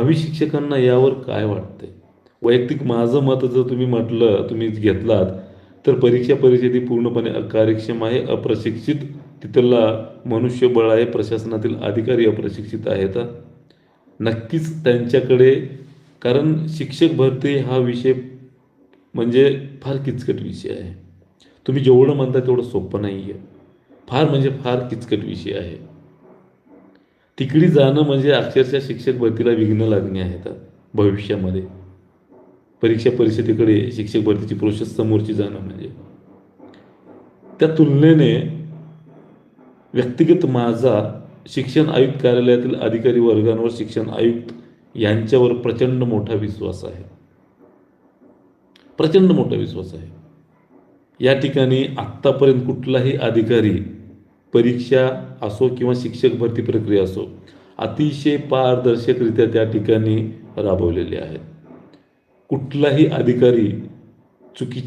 भावी शिक्षकांना यावर काय वाटतंय? वैयक्तिक माझं मत जर तुम्ही घेतलात, तर परीक्षा परिषद ही पूर्णपणे अकार्यक्षम आहे, अप्रशिक्षित तिथला मनुष्यबळ आहे, प्रशासनातील अधिकारी अप्रशिक्षित आहेत. नक्कीच त्यांच्याकडे, कारण शिक्षक भरती हा विषय म्हणजे फार किचकट विषय आहे. तुम्ही जेवढं म्हणता तेवढं सोपं नाही आहे. फार म्हणजे फार किचकट विषय आहे. तिकडे जाणं म्हणजे अक्षरशः शिक्षक भरतीला विघ्न लागणे आहेत भविष्यामध्ये. परीक्षा परिषदेकडे शिक्षक भरतीची प्रोसेस समोरची जाणं म्हणजे. त्या तुलनेने व्यक्तिगत माझा शिक्षण आयुक्त कार्यालयातील अधिकारी वर्गांवर शिक्षण आयुक्त यांच्यावर प्रचंड मोठा विश्वास आहे. प्रचंड मोठा विश्वास आहे. या ठिकाणी आत्तापर्यंत कुठलाही अधिकारी, परीक्षा असो किंवा शिक्षक भरती प्रक्रिया असो, अतिशय पारदर्शकरित्या त्या ठिकाणी राबवलेले आहेत. कुठलाही अधिकारी चुकीची